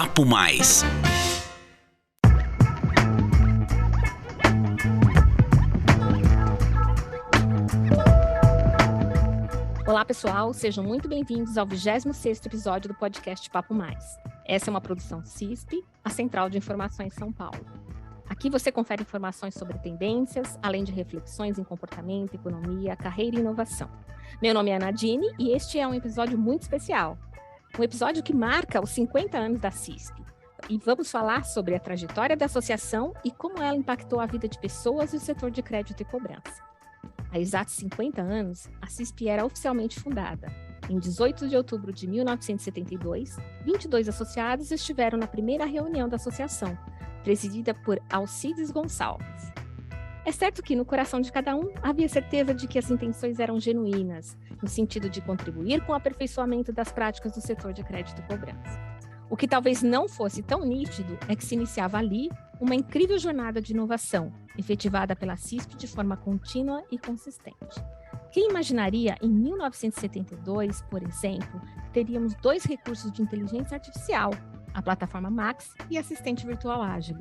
Papo Mais. Olá, pessoal, sejam muito bem-vindos ao 26º episódio do podcast Papo Mais. Essa é uma produção CISP, a Central de Informações São Paulo. Aqui você confere informações sobre tendências, além de reflexões em comportamento, economia, carreira e inovação. Meu nome é Nadine e este é um episódio muito especial. Um episódio que marca os 50 anos da CISP. E vamos falar sobre a trajetória da associação e como ela impactou a vida de pessoas e o setor de crédito e cobrança. Há exatos 50 anos, a CISP era oficialmente fundada. Em 18 de outubro de 1972, 22 associados estiveram na primeira reunião da associação, presidida por Alcides Gonçalves. É certo que no coração de cada um havia certeza de que as intenções eram genuínas, no sentido de contribuir com o aperfeiçoamento das práticas do setor de crédito e cobrança. O que talvez não fosse tão nítido é que se iniciava ali uma incrível jornada de inovação, efetivada pela CISP de forma contínua e consistente. Quem imaginaria, em 1972, por exemplo, teríamos dois recursos de inteligência artificial, a plataforma Max e assistente virtual Ágil.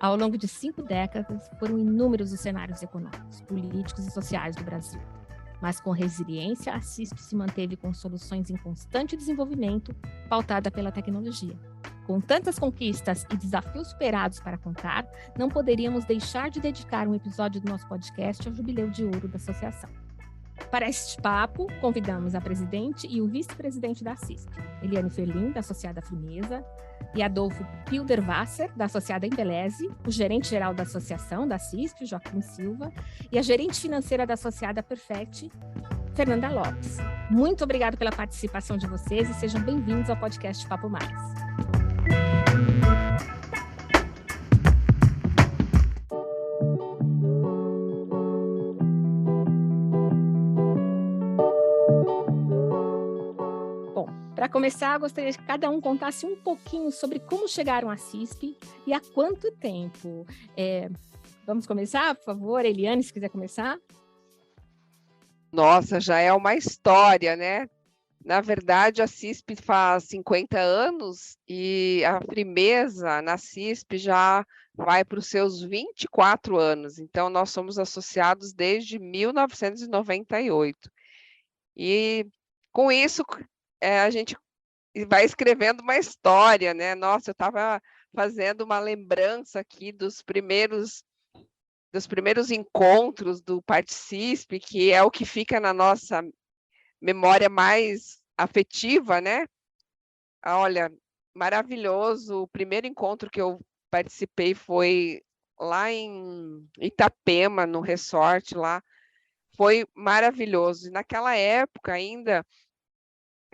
Ao longo de 5 décadas, foram inúmeros os cenários econômicos, políticos e sociais do Brasil. Mas com resiliência, a CISP se manteve com soluções em constante desenvolvimento, pautada pela tecnologia. Com tantas conquistas e desafios superados para contar, não poderíamos deixar de dedicar um episódio do nosso podcast ao Jubileu de Ouro da Associação. Para este papo, convidamos a presidente e o vice-presidente da CISP, Eliane Ferlin, da Associada Frimeza, e Adolfo Pilderwasser, da Associada Embeleze, o gerente-geral da Associação da CISP, Joaquim Silva, e a gerente financeira da Associada Perfect, Fernanda Lopes. Muito obrigada pela participação de vocês e sejam bem-vindos ao podcast Papo Mais. Para começar, gostaria que cada um contasse um pouquinho sobre como chegaram à CISP e há quanto tempo. Vamos começar, por favor? Eliane, se quiser começar. Nossa, já é uma história, né? Na verdade, a CISP faz 50 anos e a Frimeza na CISP já vai para os seus 24 anos. Então, nós somos associados desde 1998. E com isso, a gente vai escrevendo uma história, né? Nossa, eu estava fazendo uma lembrança aqui dos primeiros encontros do Particip, que é o que fica na nossa memória mais afetiva, né? Olha, maravilhoso. O primeiro encontro que eu participei foi lá em Itapema, no resort lá. Foi maravilhoso. E naquela época ainda,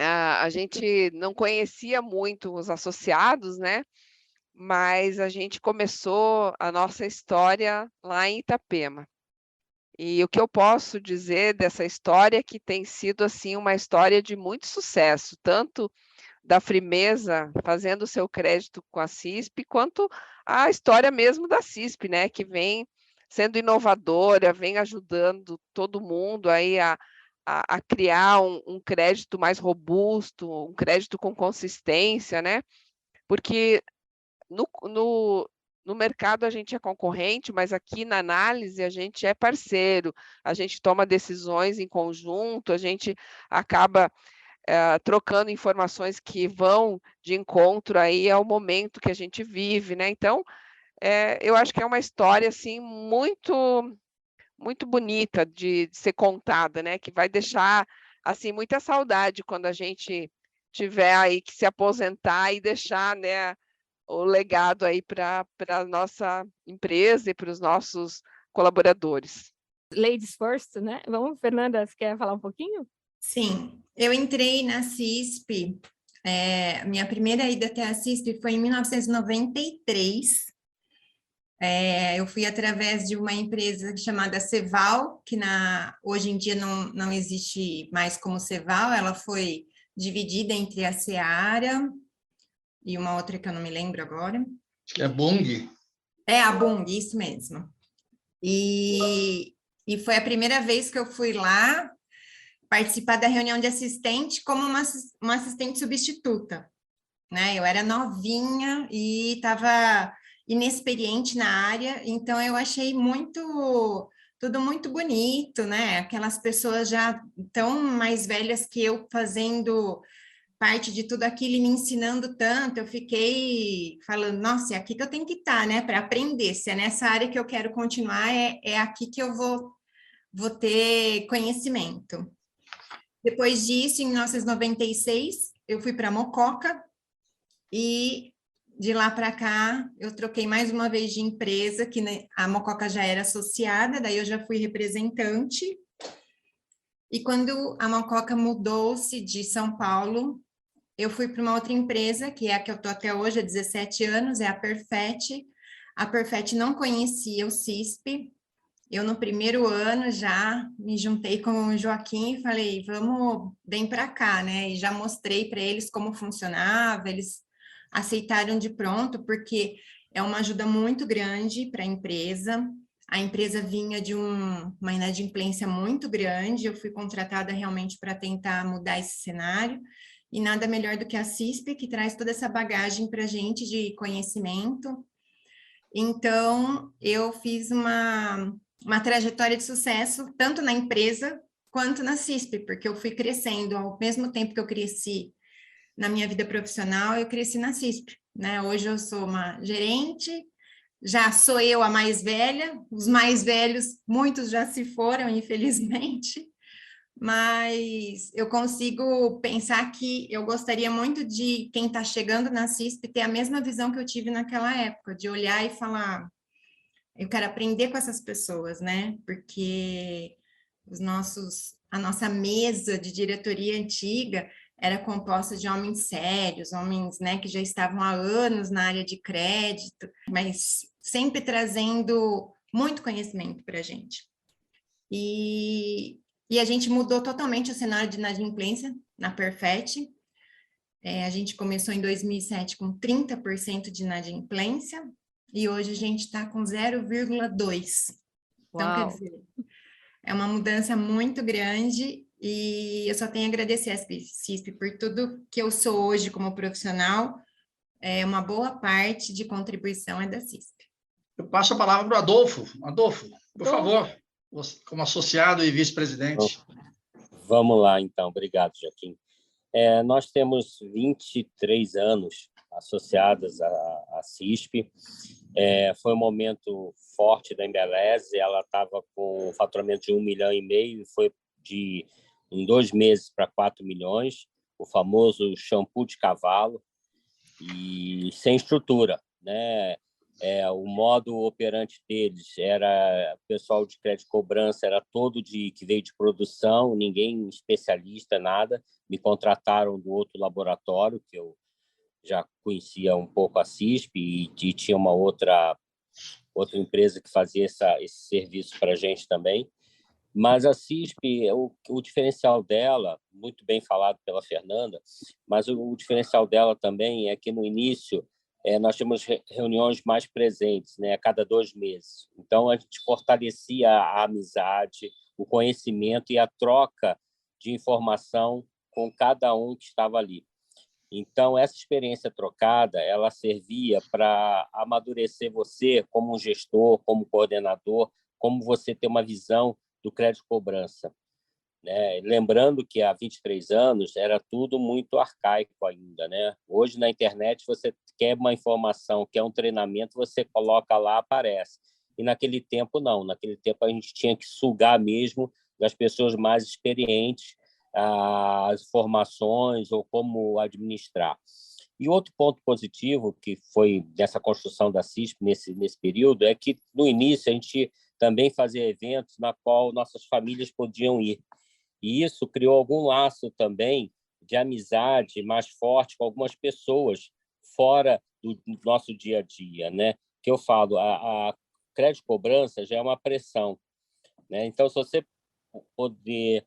a gente não conhecia muito os associados, né? Mas a gente começou a nossa história lá em Itapema. E o que eu posso dizer dessa história é que tem sido assim uma história de muito sucesso, tanto da Frimeza fazendo o seu crédito com a CISP, quanto a história mesmo da CISP, né, que vem sendo inovadora, vem ajudando todo mundo aí a criar um crédito mais robusto, um crédito com consistência, né? Porque no mercado a gente é concorrente, mas aqui na análise a gente é parceiro, a gente toma decisões em conjunto, a gente acaba trocando informações que vão de encontro aí ao momento que a gente vive, né? Então, eu acho que é uma história assim muito muito bonita de ser contada, né? Que vai deixar assim muita saudade quando a gente tiver aí que se aposentar e deixar, né, o legado aí para a nossa empresa e para os nossos colaboradores. Ladies first, né? Vamos, Fernanda, você quer falar um pouquinho? Sim, eu entrei na CISP, minha primeira ida até a CISP foi em 1993. Eu fui através de uma empresa chamada Ceval, que hoje em dia não existe mais como Ceval, ela foi dividida entre a Seara e uma outra que eu não me lembro agora. Acho que é Bung. É a Bung, isso mesmo. E foi a primeira vez que eu fui lá participar da reunião de assistente como uma assistente substituta. né? Eu era novinha e estava inexperiente na área, então eu achei tudo muito bonito, né? Aquelas pessoas já tão mais velhas que eu fazendo parte de tudo aquilo e me ensinando tanto, eu fiquei falando, nossa, é aqui que eu tenho que estar, né? Para aprender. Se é nessa área que eu quero continuar, é aqui que eu vou ter conhecimento. Depois disso, em 1996, eu fui para Mococa e de lá para cá eu troquei mais uma vez de empresa, que a Mococa já era associada, daí eu já fui representante. E quando a Mococa mudou-se de São Paulo, eu fui para uma outra empresa, que é a que eu estou até hoje, há 17 anos, é a Perfet. A Perfet não conhecia o CISP. Eu, no primeiro ano, já me juntei com o Joaquim e falei, vem para cá, né? E já mostrei para eles como funcionava, eles aceitaram de pronto, porque é uma ajuda muito grande para a empresa. A empresa vinha de uma inadimplência muito grande, eu fui contratada realmente para tentar mudar esse cenário, e nada melhor do que a CISP, que traz toda essa bagagem para a gente de conhecimento. Então, eu fiz uma trajetória de sucesso, tanto na empresa quanto na CISP, porque eu fui crescendo ao mesmo tempo que eu cresci na minha vida profissional, eu cresci na CISP, né? Hoje eu sou uma gerente, já sou eu a mais velha, os mais velhos, muitos já se foram, infelizmente, mas eu consigo pensar que eu gostaria muito de quem está chegando na CISP ter a mesma visão que eu tive naquela época, de olhar e falar, eu quero aprender com essas pessoas, né? Porque a nossa mesa de diretoria antiga era composta de homens sérios, homens, né, que já estavam há anos na área de crédito, mas sempre trazendo muito conhecimento para a gente. E a gente mudou totalmente o cenário de inadimplência na Perfet. A gente começou em 2007 com 30% de inadimplência e hoje a gente está com 0,2%. Então, quer dizer, é uma mudança muito grande e eu só tenho a agradecer a CISP por tudo que eu sou hoje como profissional. Uma boa parte de contribuição é da CISP. Eu passo a palavra para o Adolfo. Adolfo, por favor, como associado e vice-presidente. Vamos lá, então. Obrigado, Joaquim. Nós temos 23 anos associadas à CISP. Foi um momento forte da Embeleze. Ela estava com um faturamento de 1,5 milhão e foi em 2 meses para 4 milhões, o famoso shampoo de cavalo, e sem estrutura, né? O modo operante deles era o pessoal de crédito e cobrança, era todo que veio de produção, ninguém especialista, nada. Me contrataram do outro laboratório, que eu já conhecia um pouco a CISP, e tinha uma outra empresa que fazia esse serviço para a gente também. Mas a CISP, o diferencial dela, muito bem falado pela Fernanda, mas o diferencial dela também é que no início nós tínhamos reuniões mais presentes, né, a cada 2 meses. Então, a gente fortalecia a amizade, o conhecimento e a troca de informação com cada um que estava ali. Então, essa experiência trocada, ela servia para amadurecer você como um gestor, como coordenador, como você ter uma visão do crédito cobrança, né? Lembrando que há 23 anos era tudo muito arcaico ainda, né? Hoje, na internet, você quer uma informação, quer um treinamento, você coloca lá, aparece. E naquele tempo, não. Naquele tempo, a gente tinha que sugar mesmo das pessoas mais experientes as informações ou como administrar. E outro ponto positivo que foi dessa construção da CISP nesse período é que, no início, a gente também fazia eventos na qual nossas famílias podiam ir. E isso criou algum laço também de amizade mais forte com algumas pessoas fora do nosso dia a dia, né? Que eu falo, a crédito cobrança já é uma pressão, né? Então, se você poder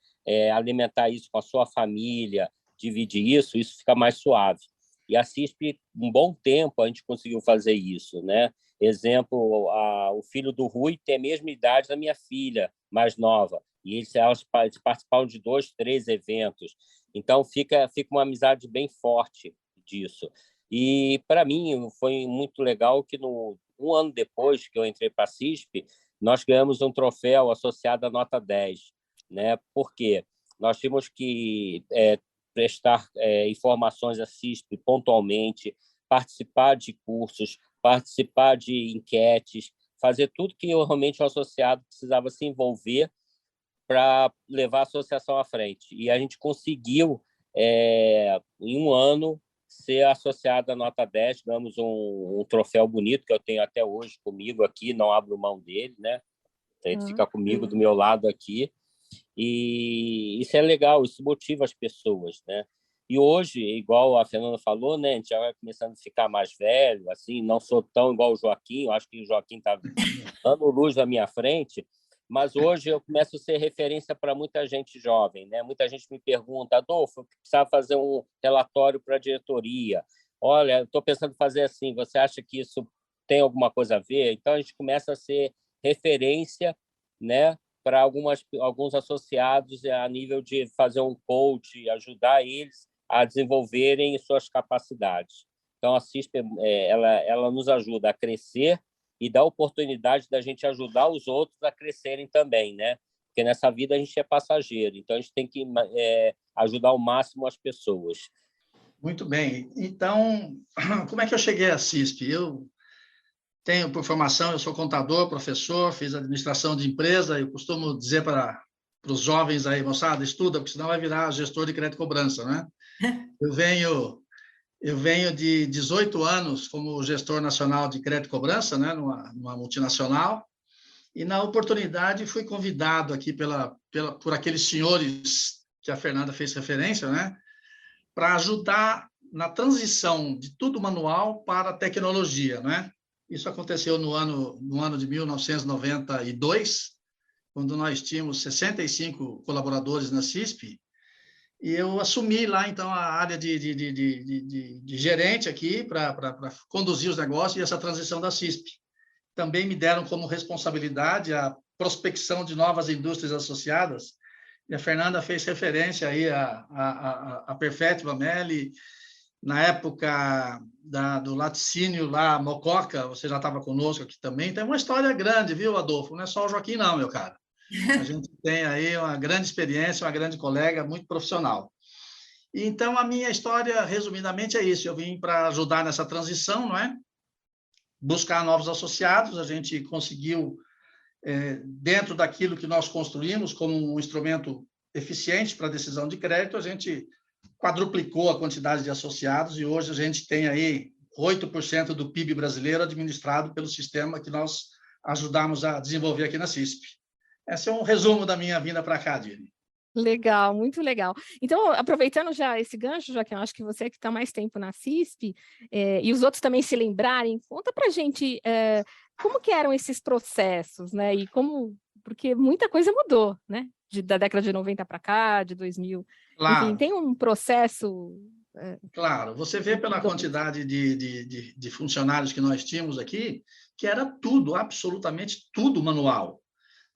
alimentar isso com a sua família, dividir isso fica mais suave. E a CISP, um bom tempo, a gente conseguiu fazer isso, né? Exemplo, o filho do Rui tem a mesma idade da minha filha, mais nova, e elas participaram de 2, 3 eventos. Então, fica uma amizade bem forte disso. E, para mim, foi muito legal que, um ano depois que eu entrei para a CISP, nós ganhamos um troféu associado à nota 10. Né? Por quê? Nós tínhamos que prestar informações à CISP pontualmente, participar de cursos, participar de enquetes, fazer tudo que realmente o associado precisava se envolver para levar a associação à frente. E a gente conseguiu, em um ano, ser associado à nota 10, ganhamos um troféu bonito, que eu tenho até hoje comigo aqui, não abro mão dele, né? Ele fica comigo do meu lado aqui. E isso é legal, isso motiva as pessoas, né? E hoje, igual a Fernanda falou, né, a gente já vai começando a ficar mais velho, assim, não sou tão igual o Joaquim, eu acho que o Joaquim está dando luz na minha frente, mas hoje eu começo a ser referência para muita gente jovem, né? Muita gente me pergunta, Adolfo, eu precisava fazer um relatório para a diretoria. Olha, estou pensando em fazer assim, você acha que isso tem alguma coisa a ver? Então, a gente começa a ser referência, né, para alguns associados a nível de fazer um coach, ajudar eles a desenvolverem suas capacidades. Então, a CISP ela nos ajuda a crescer e dá a oportunidade da gente ajudar os outros a crescerem também, né? Porque nessa vida a gente é passageiro, então a gente tem que ajudar ao máximo as pessoas. Muito bem. Então, como é que eu cheguei à CISP? Eu tenho, por formação, eu sou contador, professor, fiz administração de empresa. Eu costumo dizer para os jovens aí, moçada, estuda, porque senão vai virar gestor de crédito e cobrança, né? Eu venho de 18 anos como gestor nacional de crédito e cobrança, né, numa multinacional, e, na oportunidade, fui convidado aqui por aqueles senhores que a Fernanda fez referência, né, para ajudar na transição de tudo manual para a tecnologia, né? Isso aconteceu no ano de 1992, quando nós tínhamos 65 colaboradores na CISP, e eu assumi lá, então, a área de gerente aqui para conduzir os negócios e essa transição da CISP. Também me deram como responsabilidade a prospecção de novas indústrias associadas, e a Fernanda fez referência aí a Perpétua Meli, na época do laticínio lá, Mococa, você já estava conosco aqui também. Tem uma história grande, viu, Adolfo? Não é só o Joaquim, não, meu cara. A gente tem aí uma grande experiência, uma grande colega, muito profissional. Então, a minha história, resumidamente, é isso. Eu vim para ajudar nessa transição, não é? Buscar novos associados. A gente conseguiu, dentro daquilo que nós construímos como um instrumento eficiente para decisão de crédito, a gente quadruplicou a quantidade de associados e hoje a gente tem aí 8% do PIB brasileiro administrado pelo sistema que nós ajudamos a desenvolver aqui na CISP. Esse é um resumo da minha vinda para cá, Dini. Legal, muito legal. Então, aproveitando já esse gancho, Joaquim, eu acho que você que está mais tempo na CISP, e os outros também se lembrarem, conta para a gente como que eram esses processos, né? E como, porque muita coisa mudou, né? Da década de 90 para cá, de 2000. Claro. Enfim, tem um processo... Claro, você vê pela quantidade de funcionários que nós tínhamos aqui, que era tudo, absolutamente tudo manual.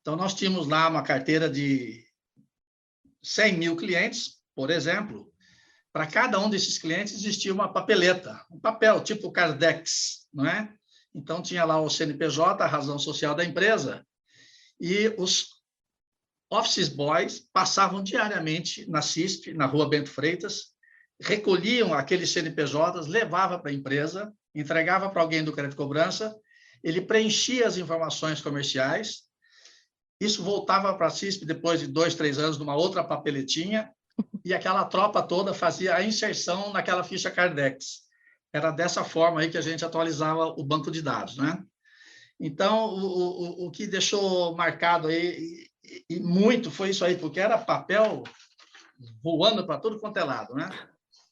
Então, nós tínhamos lá uma carteira de 100 mil clientes, por exemplo. Para cada um desses clientes existia uma papeleta, um papel tipo Cardex, não é? Então, tinha lá o CNPJ, a razão social da empresa, e os office boys passavam diariamente na CISP, na Rua Bento Freitas, recolhiam aqueles CNPJs, levavam para a empresa, entregava para alguém do crédito e cobrança, ele preenchia as informações comerciais, isso voltava para a CISP depois de 2, 3 anos, numa outra papeletinha, e aquela tropa toda fazia a inserção naquela ficha Cardex. Era dessa forma aí que a gente atualizava o banco de dados, né? Então, o que deixou marcado aí, e muito, foi isso aí, porque era papel voando para tudo quanto é lado, né?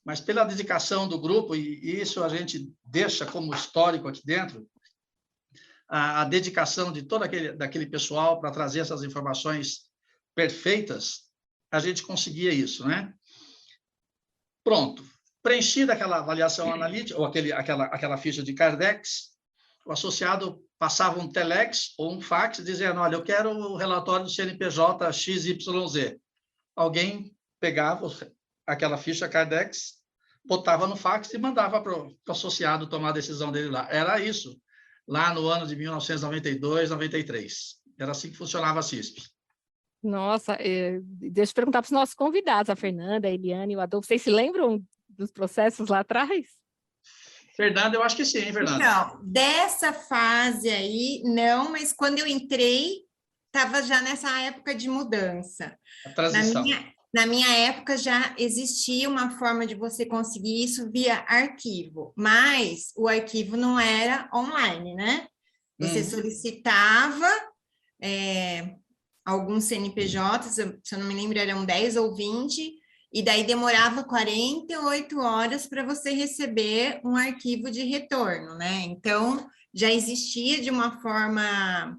Mas pela dedicação do grupo, e isso a gente deixa como histórico aqui dentro, a dedicação de todo daquele pessoal para trazer essas informações perfeitas, a gente conseguia isso, né? Pronto. Preenchida aquela avaliação analítica, ou aquela ficha de Cardex, o associado passava um telex ou um fax dizendo, olha, eu quero o relatório do CNPJ XYZ. Alguém pegava aquela ficha Cardex, botava no fax e mandava para o associado tomar a decisão dele lá. Era isso, lá no ano de 1992, 93. Era assim que funcionava a CISP. Nossa, deixa eu perguntar para os nossos convidados, a Fernanda, a Eliane e o Adolfo, vocês se lembram dos processos lá atrás? Fernanda, eu acho que sim, hein, Fernanda? Então, dessa fase aí, não, mas quando eu entrei, estava já nessa época de mudança. A transição. Na minha época já existia uma forma de você conseguir isso via arquivo, mas o arquivo não era online, né? Você solicitava alguns CNPJs, se eu não me lembro, eram 10 ou 20, e daí demorava 48 horas para você receber um arquivo de retorno, né? Então, já existia de uma forma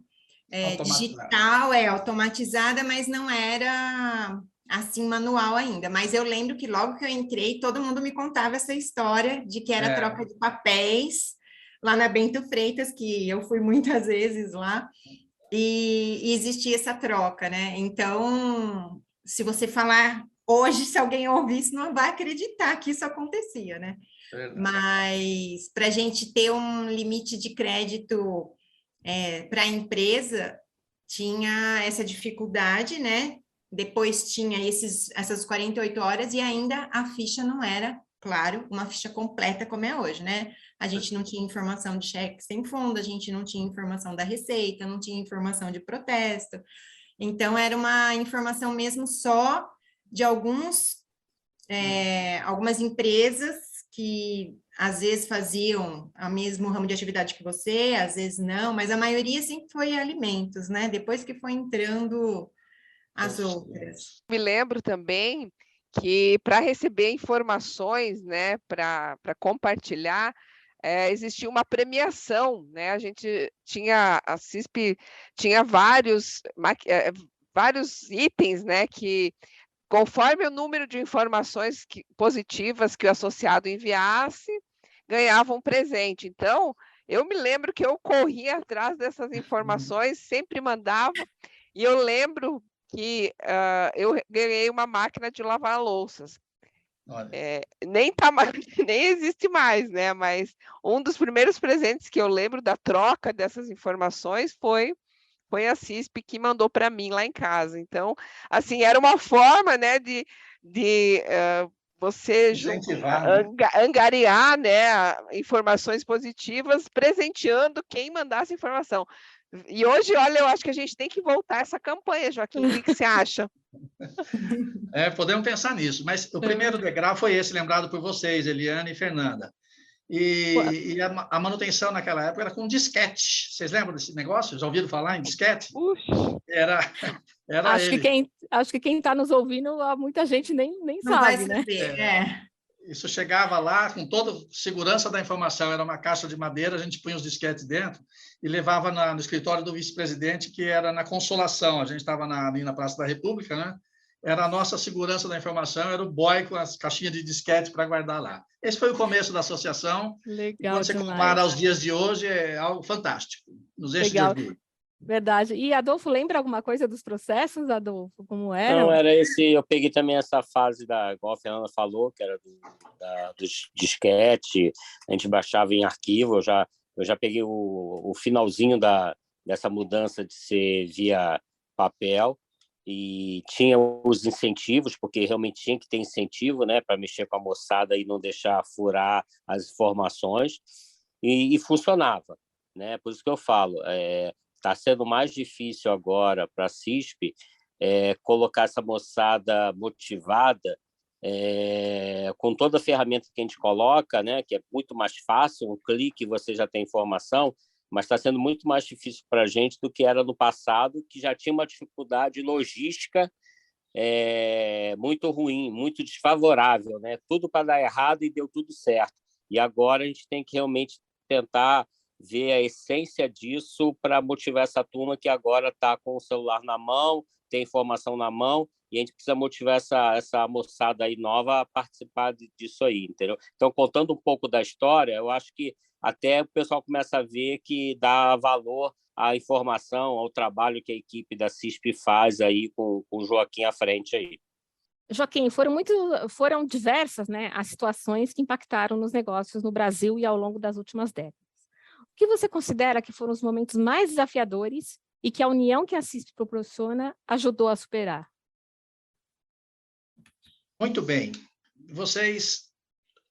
digital, automatizada, mas não era assim manual ainda. Mas eu lembro que logo que eu entrei, todo mundo me contava essa história de que era troca de papéis lá na Bento Freitas, que eu fui muitas vezes lá, e existia essa troca, né? Então, se você falar hoje, se alguém ouvir isso, não vai acreditar que isso acontecia, né? Mas para a gente ter um limite de crédito para a empresa, tinha essa dificuldade, né? Depois tinha essas 48 horas e ainda a ficha não era, claro, uma ficha completa como é hoje, né? A gente não tinha informação de cheque sem fundo, a gente não tinha informação da receita, não tinha informação de protesto. Então, era uma informação mesmo só de algumas empresas que às vezes faziam o mesmo ramo de atividade que você, às vezes não, mas a maioria sempre foi alimentos, né? Depois que foi entrando as outras. Me lembro também que para receber informações, né, para compartilhar, existia uma premiação, né? A CISP tinha vários itens, né, que conforme o número de informações positivas que o associado enviasse, ganhava um presente. Então, eu me lembro que eu corria atrás dessas informações, sempre mandava, e eu lembro que eu ganhei uma máquina de lavar louças. Nem existe mais, né? Mas um dos primeiros presentes que eu lembro da troca dessas informações foi a CISP que mandou para mim lá em casa. Então, assim, era uma forma, né, de você angariar, né, informações positivas, presenteando quem mandasse informação. E hoje, olha, eu acho que a gente tem que voltar essa campanha, Joaquim. O que você acha? Podemos pensar nisso, mas o primeiro degrau foi esse, lembrado por vocês, Eliane e Fernanda. E a manutenção naquela época era com disquete. Vocês lembram desse negócio? Já ouviram falar em disquete? Era acho que quem está nos ouvindo, muita gente nem não sabe, vai saber, né? Isso chegava lá com toda a segurança da informação. Era uma caixa de madeira, a gente punha os disquetes dentro e levava no escritório do vice-presidente, que era na Consolação. A gente estava ali na Praça da República, né? Era a nossa segurança da informação, era o boy com as caixinhas de disquete para guardar lá. Esse foi o começo da associação. Legal, quando você compara aos dias de hoje, é algo fantástico. Nos enche de orgulho. Verdade. E, Adolfo, lembra alguma coisa dos processos, Adolfo? Como era? Não, era esse. Eu peguei também essa fase igual a Fernanda falou, que era dos disquete, a gente baixava em arquivo. Eu já peguei o finalzinho dessa mudança de ser via papel, e tinha os incentivos, porque realmente tinha que ter incentivo, né, para mexer com a moçada e não deixar furar as informações, e funcionava, né? Por isso que eu falo, está sendo mais difícil agora para a CISP colocar essa moçada motivada, com toda a ferramenta que a gente coloca, né, que é muito mais fácil, um clique você já tem informação, mas está sendo muito mais difícil para a gente do que era no passado, que já tinha uma dificuldade logística muito ruim, muito desfavorável, né? Tudo para dar errado e deu tudo certo. E agora a gente tem que realmente tentar ver a essência disso para motivar essa turma que agora está com o celular na mão, tem informação na mão, e a gente precisa motivar essa moçada aí nova a participar disso aí, entendeu? Então, contando um pouco da história, eu acho que até o pessoal começa a ver que dá valor à informação, ao trabalho que a equipe da CISP faz aí com o Joaquim à frente aí. Joaquim, foram diversas, né, as situações que impactaram nos negócios no Brasil e ao longo das últimas décadas. O que você considera que foram os momentos mais desafiadores e que a união que a CISP proporciona ajudou a superar? Muito bem. Vocês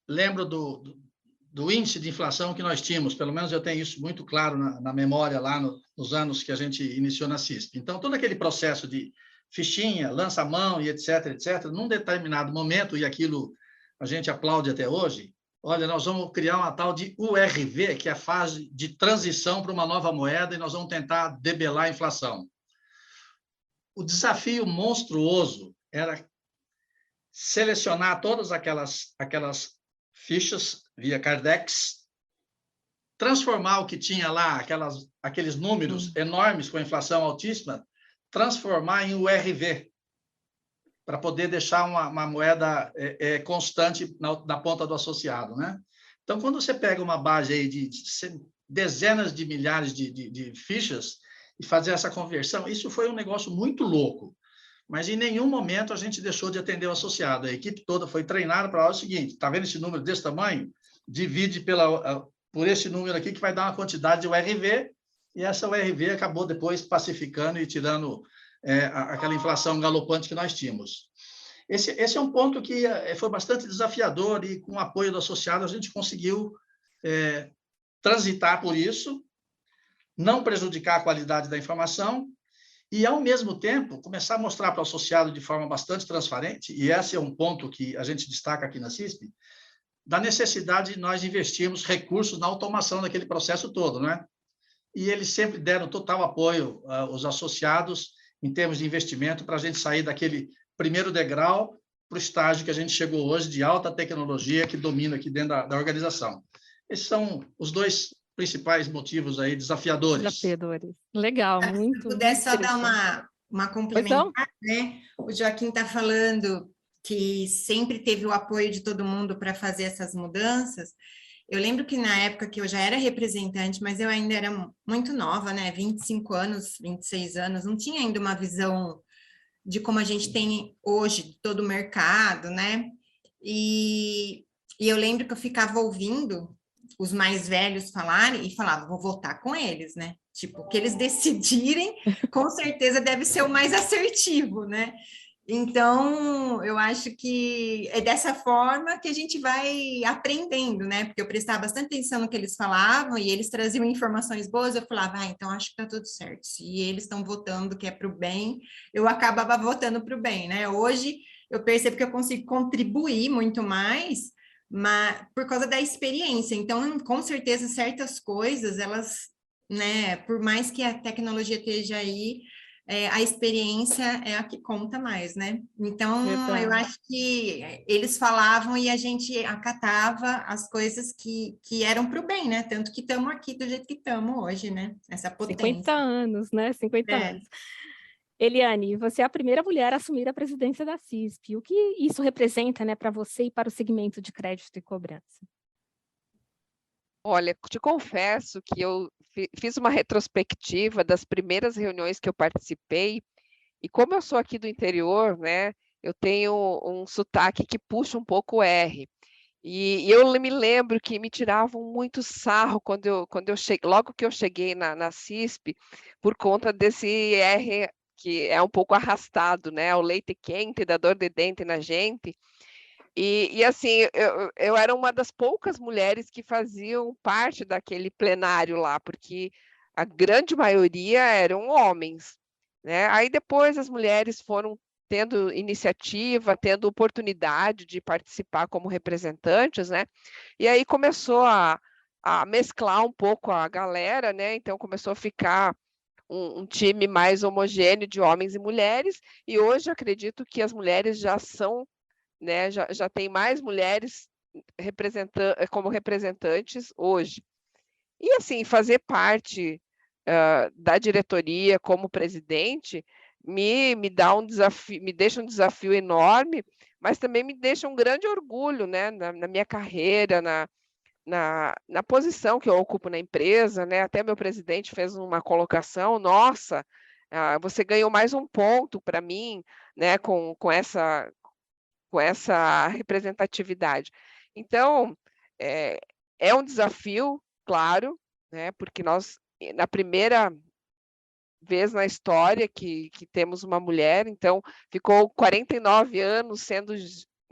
lembram do índice de inflação que nós tínhamos? Pelo menos eu tenho isso muito claro na memória lá nos anos que a gente iniciou na CISP. Então, todo aquele processo de fichinha, lança-mão e etc., num determinado momento, e aquilo a gente aplaude até hoje, olha, nós vamos criar uma tal de URV, que é a fase de transição para uma nova moeda, e nós vamos tentar debelar a inflação. O desafio monstruoso era selecionar todas aquelas fichas via Cardex, transformar o que tinha lá, aqueles números enormes com a inflação altíssima, transformar em URV, para poder deixar uma moeda constante na ponta do associado, né? Então, quando você pega uma base aí de dezenas de milhares de fichas e fazer essa conversão, isso foi um negócio muito louco. Mas em nenhum momento a gente deixou de atender o associado. A equipe toda foi treinada para o seguinte: está vendo esse número desse tamanho? Divide por esse número aqui, que vai dar uma quantidade de URV, e essa URV acabou depois pacificando e tirando aquela inflação galopante que nós tínhamos. Esse é um ponto que foi bastante desafiador, e com o apoio do associado a gente conseguiu transitar por isso, não prejudicar a qualidade da informação, e, ao mesmo tempo, começar a mostrar para o associado de forma bastante transparente, e esse é um ponto que a gente destaca aqui na CISP, da necessidade de nós investirmos recursos na automação daquele processo todo, né? E eles sempre deram total apoio aos associados em termos de investimento para a gente sair daquele primeiro degrau para o estágio que a gente chegou hoje de alta tecnologia que domina aqui dentro da organização. Esses são os dois principais motivos aí desafiadores. Legal, muito. Se puder só dar uma complementar, né? O Joaquim está falando que sempre teve o apoio de todo mundo para fazer essas mudanças. Eu lembro que na época que eu já era representante, mas eu ainda era muito nova, né? 25 anos, 26 anos, não tinha ainda uma visão de como a gente tem hoje, de todo o mercado, né? E eu lembro que eu ficava ouvindo os mais velhos falarem e falava, vou votar com eles, né? Tipo, o que eles decidirem, com certeza deve ser o mais assertivo, né? Então, eu acho que é dessa forma que a gente vai aprendendo, né? Porque eu prestava bastante atenção no que eles falavam e eles traziam informações boas, eu falava, então acho que tá tudo certo. Se eles estão votando que é para o bem, eu acabava votando para o bem, né? Hoje eu percebo que eu consigo contribuir muito mais, mas por causa da experiência. Então, com certeza, certas coisas, elas, né, por mais que a tecnologia esteja aí, a experiência é a que conta mais, né? Então, eu acho que eles falavam e a gente acatava as coisas que eram para o bem, né? Tanto que estamos aqui do jeito que estamos hoje, né? Essa potência. 50 anos, né? 50 anos. Eliane, você é a primeira mulher a assumir a presidência da CISP. O que isso representa, né, para você e para o segmento de crédito e cobrança? Olha, te confesso que eu fiz uma retrospectiva das primeiras reuniões que eu participei, e como eu sou aqui do interior, né, eu tenho um sotaque que puxa um pouco o R. E eu me lembro que me tiravam muito sarro quando eu cheguei, logo que eu cheguei na CISP, por conta desse R que é um pouco arrastado, né? O leite quente, da dor de dente na gente. E assim, eu era uma das poucas mulheres que faziam parte daquele plenário lá, porque a grande maioria eram homens, né? Aí depois as mulheres foram tendo iniciativa, tendo oportunidade de participar como representantes, né? E aí começou a mesclar um pouco a galera, né? Então começou a ficar um time mais homogêneo de homens e mulheres, e hoje acredito que as mulheres já são, né, já tem mais mulheres como representantes hoje. E assim, fazer parte da diretoria como presidente me dá um desafio, me deixa um desafio enorme, mas também me deixa um grande orgulho, né, na minha carreira, na posição que eu ocupo na empresa, né? Até meu presidente fez uma colocação, nossa, você ganhou mais um ponto para mim, né, com com essa representatividade. Então, é um desafio, claro, né, porque nós, na primeira vez na história que temos uma mulher, então ficou 49 anos sendo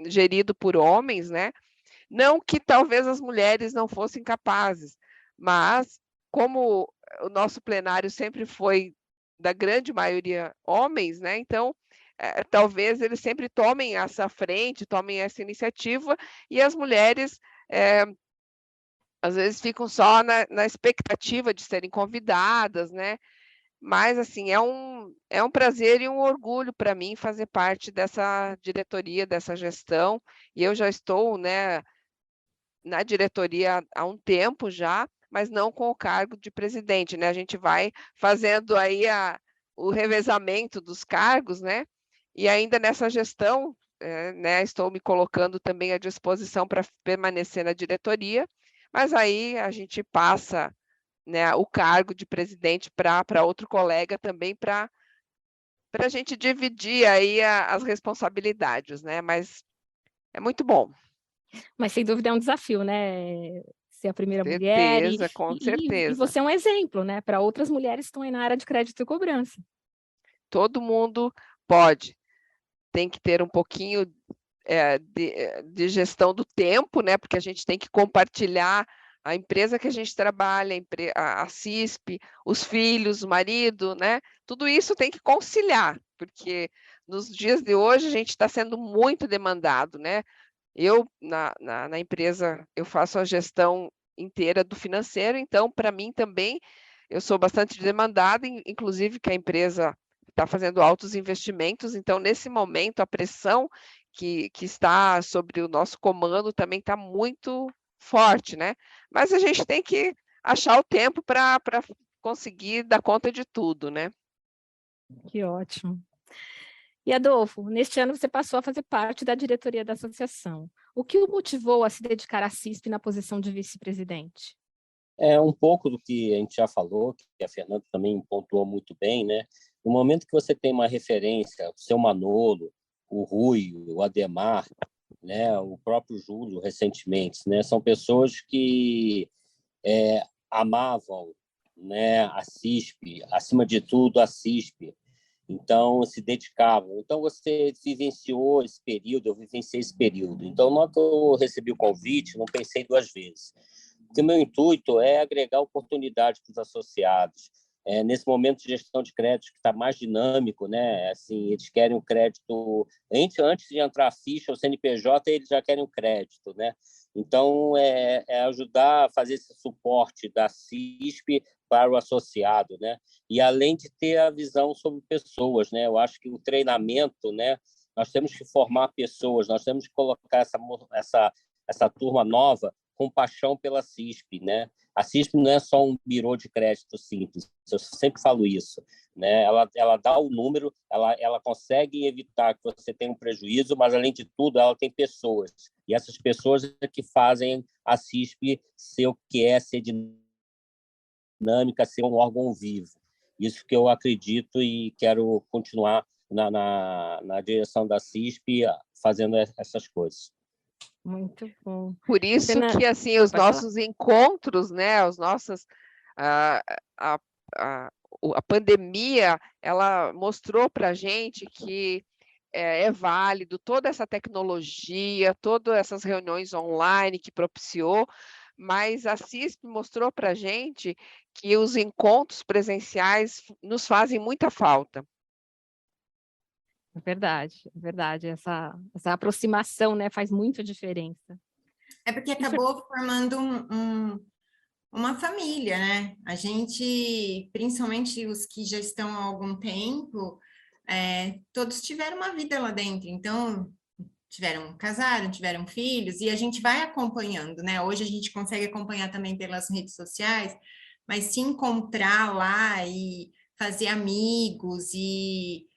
gerido por homens, né? Não que talvez as mulheres não fossem capazes, mas como o nosso plenário sempre foi da grande maioria homens, né? Então, talvez eles sempre tomem essa frente, tomem essa iniciativa, e as mulheres às vezes ficam só na expectativa de serem convidadas, né? Mas, assim, é um prazer e um orgulho para mim fazer parte dessa diretoria, dessa gestão, e eu já estou, né, na diretoria há um tempo já, mas não com o cargo de presidente, né? A gente vai fazendo aí o revezamento dos cargos, né? E ainda nessa gestão, né, estou me colocando também à disposição para permanecer na diretoria, mas aí a gente passa, né, o cargo de presidente para outro colega também, para a gente dividir aí as responsabilidades, né? Mas é muito bom. Mas, sem dúvida, é um desafio, né? Ser a primeira mulher Certeza, com e certeza. você é um exemplo, né? Para outras mulheres que estão aí na área de crédito e cobrança. Todo mundo pode. Tem que ter um pouquinho de gestão do tempo, né? Porque a gente tem que compartilhar a empresa que a gente trabalha, a CISP, os filhos, o marido, né? Tudo isso tem que conciliar, porque nos dias de hoje a gente está sendo muito demandado, né? Eu, na empresa, eu faço a gestão inteira do financeiro, então, para mim também, eu sou bastante demandada, inclusive que a empresa está fazendo altos investimentos, então, nesse momento, a pressão que está sobre o nosso comando também está muito forte, né? Mas a gente tem que achar o tempo para conseguir dar conta de tudo, né? Que ótimo. E, Adolfo, neste ano você passou a fazer parte da diretoria da associação. O que o motivou a se dedicar à CISP na posição de vice-presidente? É um pouco do que a gente já falou, que a Fernanda também pontuou muito bem, né? No momento que você tem uma referência, o seu Manolo, o Rui, o Ademar, né? O próprio Júlio, recentemente, né? São pessoas que amavam, né? A CISP, acima de tudo, a CISP. Então, se dedicavam. Então, você vivenciou esse período, eu vivenciei esse período. Então, na hora que eu recebi o convite, não pensei duas vezes. Porque o meu intuito é agregar oportunidade para os associados. Nesse momento de gestão de crédito que está mais dinâmico, né? Assim, eles querem o crédito antes de entrar a ficha, o CNPJ, eles já querem o crédito, né? Então, ajudar a fazer esse suporte da CISP para o associado, né? E além de ter a visão sobre pessoas, né? Eu acho que o treinamento, né? Nós temos que formar pessoas, nós temos que colocar essa turma nova com paixão pela CISP, né? A CISP não é só um birô de crédito simples, eu sempre falo isso, né? Ela dá o número, ela consegue evitar que você tenha um prejuízo, mas, além de tudo, ela tem pessoas, e essas pessoas é que fazem a CISP ser o que é, ser dinâmica, ser um órgão vivo. Isso que eu acredito e quero continuar na direção da CISP fazendo essas coisas. Muito bom. Por isso que, assim, os nossos encontros, né, a pandemia, ela mostrou para a gente que é válido toda essa tecnologia, todas essas reuniões online que propiciou, mas a CISP mostrou para a gente que os encontros presenciais nos fazem muita falta. É verdade. Essa aproximação, né, faz muita diferença. É porque acabou formando uma família, né? A gente, principalmente os que já estão há algum tempo, todos tiveram uma vida lá dentro, então casaram, tiveram filhos, e a gente vai acompanhando, né? Hoje a gente consegue acompanhar também pelas redes sociais, mas se encontrar lá e fazer amigos e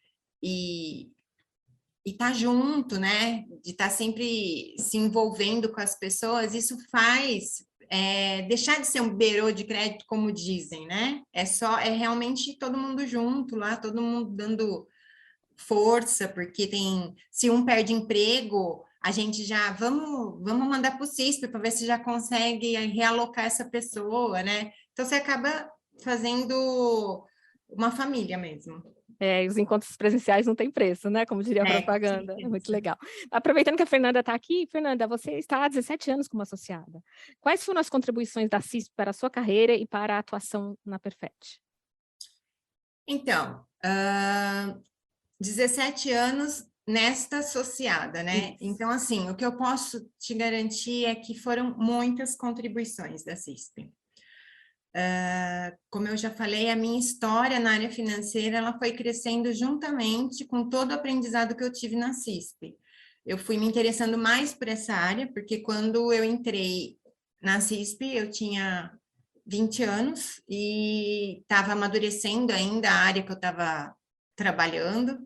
estar junto, né? De estar sempre se envolvendo com as pessoas, isso faz deixar de ser um bureau de crédito, como dizem, né? É realmente todo mundo junto lá, todo mundo força, porque se um perde emprego, a gente já, vamos mandar para o CISP para ver se já consegue realocar essa pessoa, né? Então, você acaba fazendo uma família mesmo. E os encontros presenciais não têm preço, né? Como diria a propaganda. É muito legal. Aproveitando que a Fernanda está aqui, Fernanda, você está há 17 anos como associada. Quais foram as contribuições da CISP para a sua carreira e para a atuação na Perfet? Então, 17 anos nesta associada, né? Isso. Então, assim, o que eu posso te garantir é que foram muitas contribuições da CISP. Como eu já falei, a minha história na área financeira, ela foi crescendo juntamente com todo o aprendizado que eu tive na CISP. Eu fui me interessando mais por essa área, porque quando eu entrei na CISP, eu tinha 20 anos e estava amadurecendo ainda a área que eu estava trabalhando,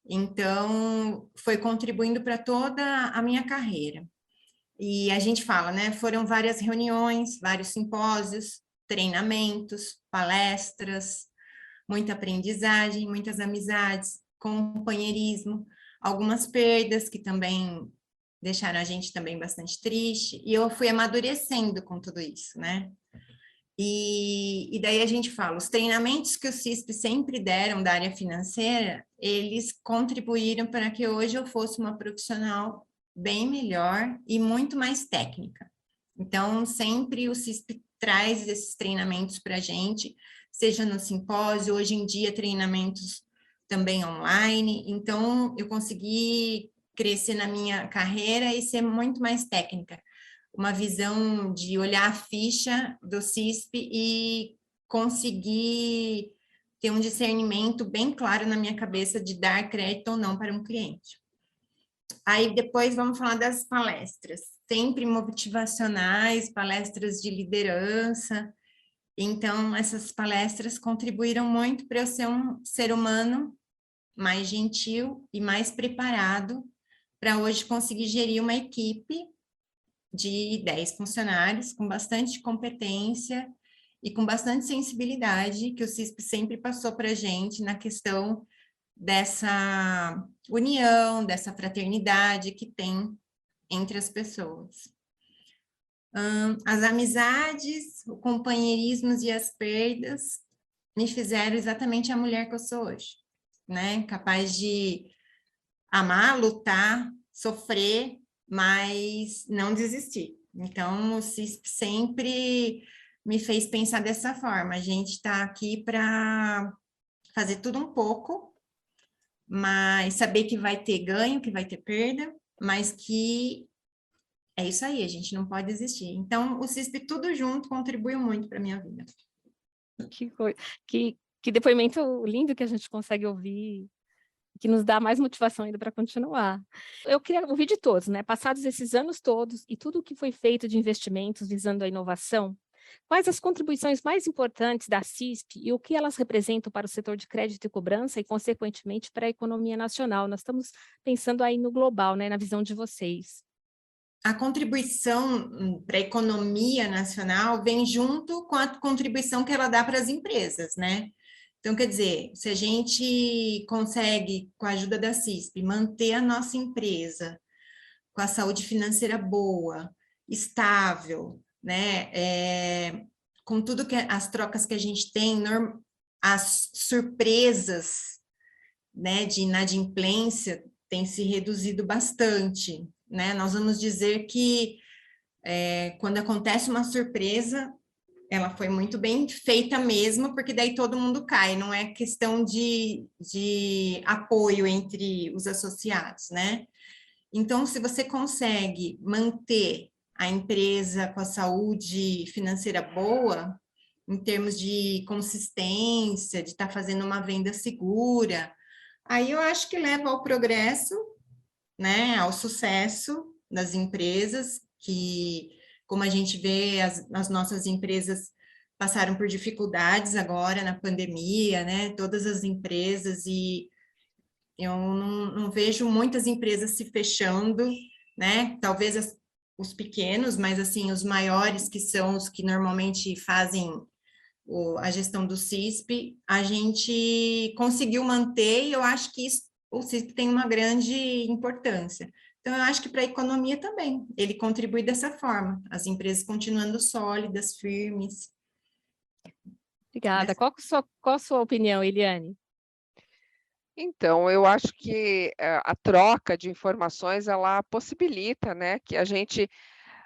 então foi contribuindo para toda a minha carreira. E a gente fala, né, foram várias reuniões, vários simpósios, treinamentos, palestras, muita aprendizagem, muitas amizades, companheirismo, algumas perdas que também deixaram a gente também bastante triste, e eu fui amadurecendo com tudo isso, né? E daí a gente fala, os treinamentos que o CISP sempre deram da área financeira, eles contribuíram para que hoje eu fosse uma profissional bem melhor e muito mais técnica. Então, sempre o CISP traz esses treinamentos para a gente, seja no simpósio, hoje em dia treinamentos também online, então eu consegui crescer na minha carreira e ser muito mais técnica, uma visão de olhar a ficha do CISP e conseguir ter um discernimento bem claro na minha cabeça de dar crédito ou não para um cliente. Aí depois vamos falar das palestras, sempre motivacionais, palestras de liderança. Então, essas palestras contribuíram muito para eu ser um ser humano mais gentil e mais preparado para hoje conseguir gerir uma equipe de 10 funcionários com bastante competência e com bastante sensibilidade, que o CISP sempre passou para a gente na questão dessa união, dessa fraternidade que tem entre as pessoas. As amizades, o companheirismo e as perdas me fizeram exatamente a mulher que eu sou hoje, né? Capaz de amar, lutar, sofrer, mas não desistir. Então, o CISP sempre me fez pensar dessa forma. A gente está aqui para fazer tudo um pouco, mas saber que vai ter ganho, que vai ter perda, mas que é isso aí, a gente não pode desistir. Então, o CISP tudo junto contribuiu muito para a minha vida. Que depoimento lindo que a gente consegue ouvir, que nos dá mais motivação ainda para continuar. Eu queria ouvir de todos, né? Passados esses anos todos e tudo o que foi feito de investimentos visando a inovação, quais as contribuições mais importantes da CISP e o que elas representam para o setor de crédito e cobrança e, consequentemente, para a economia nacional? Nós estamos pensando aí no global, né? Na visão de vocês. A contribuição para a economia nacional vem junto com a contribuição que ela dá para as empresas, né? Então, quer dizer, se a gente consegue, com a ajuda da CISP, manter a nossa empresa com a saúde financeira boa, estável, né? Com tudo que as trocas que a gente tem, as surpresas, né, de inadimplência têm se reduzido bastante, né? Nós vamos dizer que quando acontece uma surpresa, ela foi muito bem feita mesmo, porque daí todo mundo cai, não é questão de apoio entre os associados, né? Então, se você consegue manter a empresa com a saúde financeira boa, em termos de consistência, de estar fazendo uma venda segura, aí eu acho que leva ao progresso, né, ao sucesso das empresas, que, como a gente vê, as nossas empresas passaram por dificuldades agora na pandemia, né, todas as empresas, e eu não vejo muitas empresas se fechando, né, talvez os pequenos, mas assim, os maiores, que são os que normalmente fazem a gestão do CISP, a gente conseguiu manter, e eu acho que isso o CISP tem uma grande importância. Então, eu acho que para a economia também, ele contribui dessa forma, as empresas continuando sólidas, firmes. Obrigada. Qual a sua opinião, Eliane? Então, eu acho que a troca de informações, ela possibilita, né, que a gente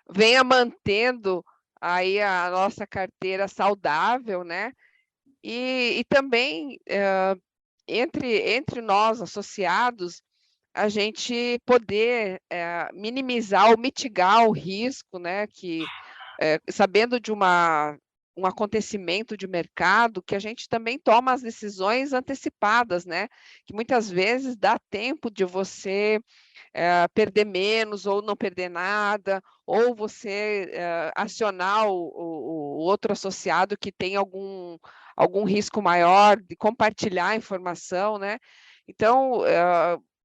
venha mantendo aí a nossa carteira saudável, né, e também entre nós associados, a gente poder minimizar ou mitigar o risco, né, que sabendo de um acontecimento de mercado, que a gente também toma as decisões antecipadas, né? Que muitas vezes dá tempo de você perder menos ou não perder nada, ou você acionar o outro associado que tem algum risco maior de compartilhar a informação, né? Então,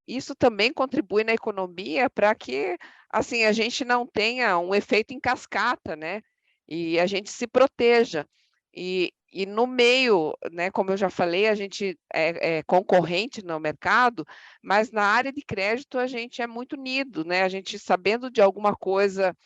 isso também contribui na economia para que assim a gente não tenha um efeito em cascata, né? E a gente se proteja. E no meio, né, como eu já falei, a gente é concorrente no mercado, mas na área de crédito a gente é muito unido, né? A gente sabendo de alguma coisa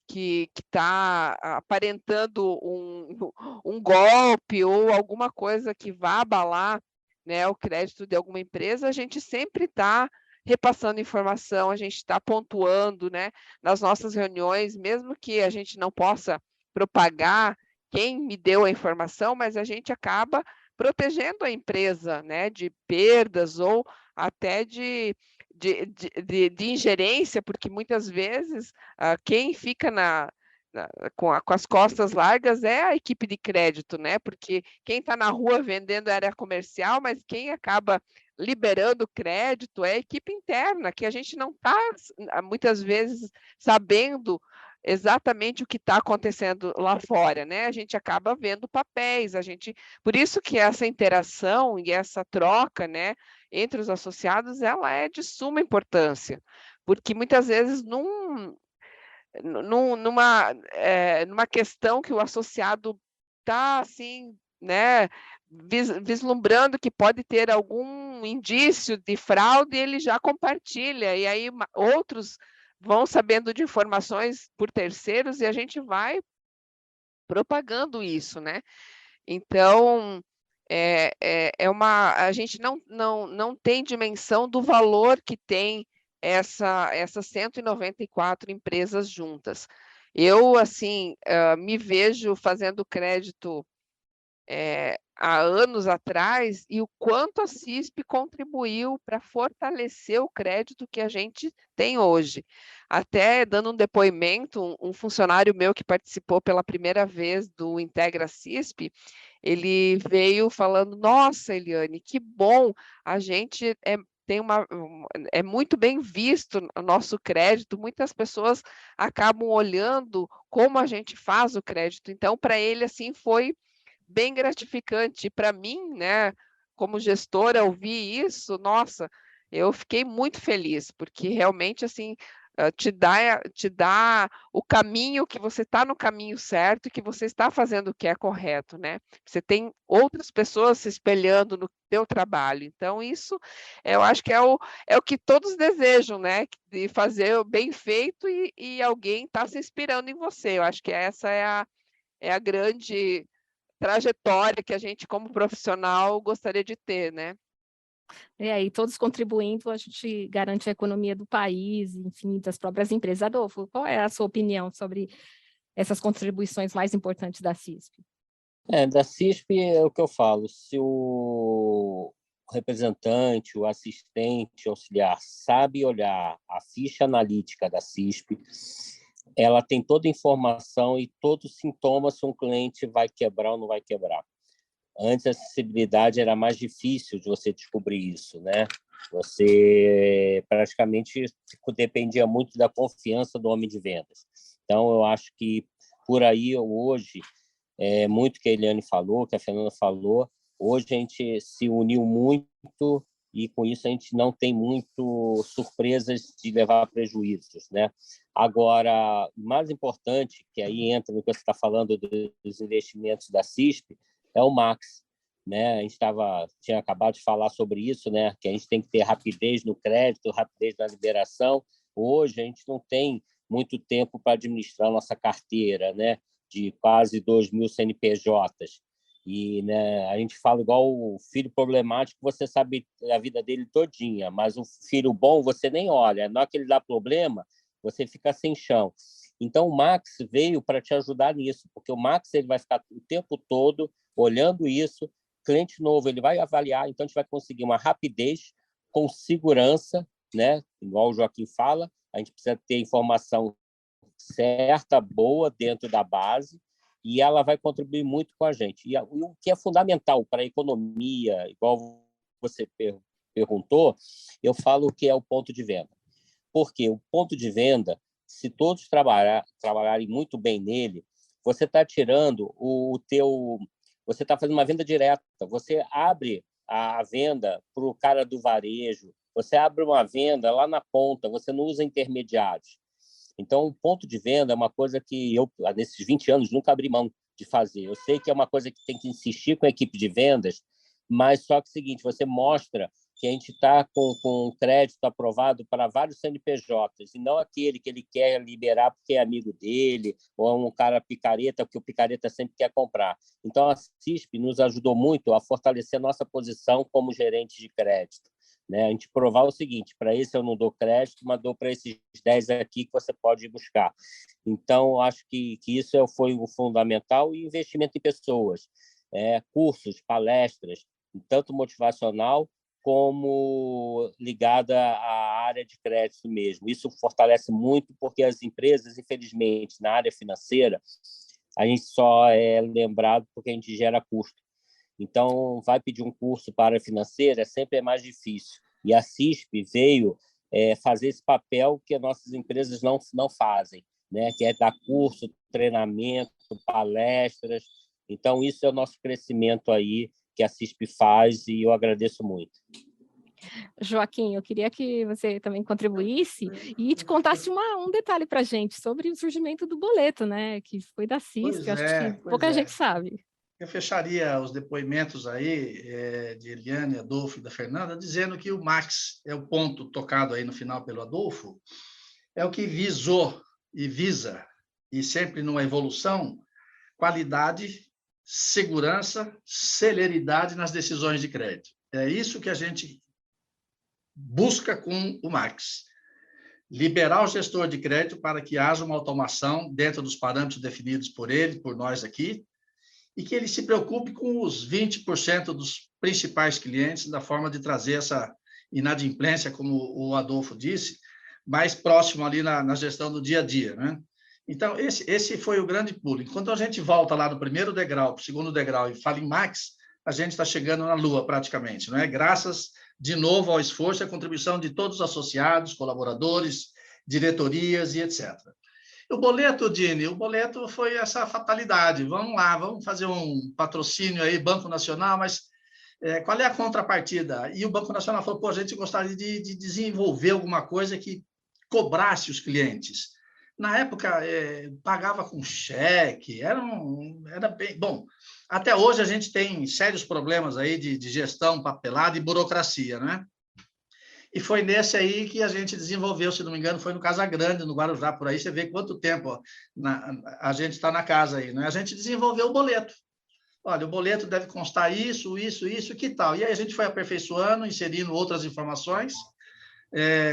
que está aparentando um golpe ou alguma coisa que vá abalar, né, o crédito de alguma empresa, a gente sempre está repassando informação, a gente está pontuando, né, nas nossas reuniões, mesmo que a gente não possa propagar quem me deu a informação, mas a gente acaba protegendo a empresa, né, de perdas ou até de ingerência, porque muitas vezes quem fica com as costas largas é a equipe de crédito, né? Porque quem está na rua vendendo área comercial, mas quem acaba liberando crédito é a equipe interna, que a gente não está muitas vezes sabendo exatamente o que está acontecendo lá fora, né? A gente acaba vendo papéis, por isso que essa interação e essa troca, né, entre os associados, ela é de suma importância, porque muitas vezes numa questão que o associado está assim, né, vislumbrando que pode ter algum indício de fraude, ele já compartilha, e aí outros vão sabendo de informações por terceiros e a gente vai propagando isso, né? Então, a gente não tem dimensão do valor que tem essas 194 empresas juntas. Eu, assim, me vejo fazendo crédito há anos atrás e o quanto a CISP contribuiu para fortalecer o crédito que a gente tem hoje. Até dando um depoimento, um funcionário meu que participou pela primeira vez do Integra CISP, ele veio falando: nossa, Eliane, que bom, a gente é muito bem visto o nosso crédito, muitas pessoas acabam olhando como a gente faz o crédito. Então, para ele, assim, foi bem gratificante. Para mim, né, como gestora, ouvir isso, nossa, eu fiquei muito feliz, porque realmente, assim, te dá o caminho, que você está no caminho certo e que você está fazendo o que é correto, né? Você tem outras pessoas se espelhando no teu trabalho. Então, isso eu acho que é o que todos desejam, né? De fazer o bem feito e alguém está se inspirando em você. Eu acho que essa é a grande trajetória que a gente, como profissional, gostaria de ter, né? E aí, todos contribuindo, a gente garante a economia do país, enfim, das próprias empresas. Adolfo, qual é a sua opinião sobre essas contribuições mais importantes da CISP? Da CISP é o que eu falo, se o representante, o assistente, auxiliar sabe olhar a ficha analítica da CISP, ela tem toda a informação e todos os sintomas se um cliente vai quebrar ou não vai quebrar. Antes, a acessibilidade era mais difícil de você descobrir isso, né? Você praticamente dependia muito da confiança do homem de vendas. Então, eu acho que por aí, hoje, muito que a Eliane falou, que a Fernanda falou, hoje a gente se uniu muito e, com isso, a gente não tem muito surpresas de levar prejuízos, né? Agora, mais importante, que aí entra no que você está falando dos investimentos da CISP, é o Max. né? A gente tinha acabado de falar sobre isso, né? Que a gente tem que ter rapidez no crédito, rapidez na liberação. Hoje a gente não tem muito tempo para administrar nossa carteira, né? De quase 2.000 CNPJs. E, né, a gente fala igual o filho problemático, você sabe a vida dele todinha, mas o filho bom você nem olha. Na hora que ele dá problema, você fica sem chão. Então, o Max veio para te ajudar nisso, porque o Max ele vai ficar o tempo todo olhando isso. Cliente novo, ele vai avaliar, então a gente vai conseguir uma rapidez com segurança, né? Igual o Joaquim fala, a gente precisa ter informação certa, boa, dentro da base, e ela vai contribuir muito com a gente. E o que é fundamental para a economia, igual você perguntou, eu falo que é o ponto de venda. Porque o ponto de venda, se todos trabalharem muito bem nele, você está tirando você está fazendo uma venda direta, você abre a venda para o cara do varejo, você abre uma venda lá na ponta, você não usa intermediários. Então, o ponto de venda é uma coisa que eu, nesses 20 anos, nunca abri mão de fazer. Eu sei que é uma coisa que tem que insistir com a equipe de vendas, mas só que é o seguinte, você mostra que a gente está com crédito aprovado para vários CNPJs, e não aquele que ele quer liberar porque é amigo dele, ou é um cara picareta, porque o picareta sempre quer comprar. Então, a CISP nos ajudou muito a fortalecer nossa posição como gerente de crédito. Né? A gente provar o seguinte, para esse eu não dou crédito, mas dou para esses 10 aqui que você pode ir buscar. Então, acho que isso foi o fundamental, e investimento em pessoas, cursos, palestras, tanto motivacional como ligada à área de crédito mesmo. Isso fortalece muito, porque as empresas, infelizmente, na área financeira, a gente só é lembrado porque a gente gera custo. Então, vai pedir um curso para a área financeira, sempre é mais difícil. E a CISP veio fazer esse papel que as nossas empresas não fazem, né? Que é dar curso, treinamento, palestras. Então, isso é o nosso crescimento aí que a CISP faz, e eu agradeço muito. Joaquim, eu queria que você também contribuísse e te contasse um detalhe para a gente sobre o surgimento do boleto, né? Que foi da CISP, acho que pouca gente sabe. Eu fecharia os depoimentos aí de Eliane, Adolfo e da Fernanda, dizendo que o Max é o ponto tocado aí no final pelo Adolfo, é o que visou e visa, e sempre numa evolução, qualidade, segurança, celeridade nas decisões de crédito. É isso que a gente busca com o Max. Liberar o gestor de crédito para que haja uma automação dentro dos parâmetros definidos por ele, por nós aqui, e que ele se preocupe com os 20% dos principais clientes, da forma de trazer essa inadimplência, como o Adolfo disse, mais próximo ali na gestão do dia a dia, né? Então, esse foi o grande pulo. Enquanto a gente volta lá do primeiro degrau para o segundo degrau e fala em Max, a gente está chegando na Lua, praticamente, não é? Graças, de novo, ao esforço e à contribuição de todos os associados, colaboradores, diretorias e etc. O boleto, Dini, o boleto foi essa fatalidade. Vamos lá, vamos fazer um patrocínio aí, Banco Nacional, mas qual é a contrapartida? E o Banco Nacional falou, pô, a gente gostaria de desenvolver alguma coisa que cobrasse os clientes. Na época, pagava com cheque, era bem... Bom, até hoje a gente tem sérios problemas aí de gestão papelada e burocracia, né? E foi nesse aí que a gente desenvolveu, se não me engano, foi no Casa Grande, no Guarujá, por aí, você vê quanto tempo a gente está na casa aí, né? A gente desenvolveu o boleto. Olha, o boleto deve constar isso, que tal? E aí a gente foi aperfeiçoando, inserindo outras informações,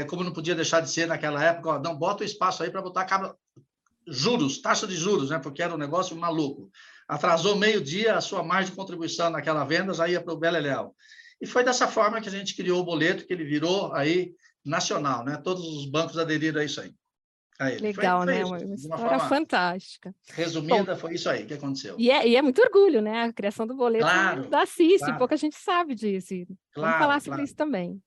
como não podia deixar de ser naquela época, ó, não, bota o espaço aí para botar juros, taxa de juros, né? Porque era um negócio maluco. Atrasou meio-dia, a sua margem de contribuição naquela venda já ia para o Beleléu. E foi dessa forma que a gente criou o boleto, que ele virou aí nacional, né? Todos os bancos aderiram a isso aí. Legal, foi né? isso, Uma história fantástica. Resumida, foi isso aí que aconteceu. E é muito orgulho, né? A criação do boleto da CISP, claro. Pouca gente sabe disso. Vamos falar sobre isso também.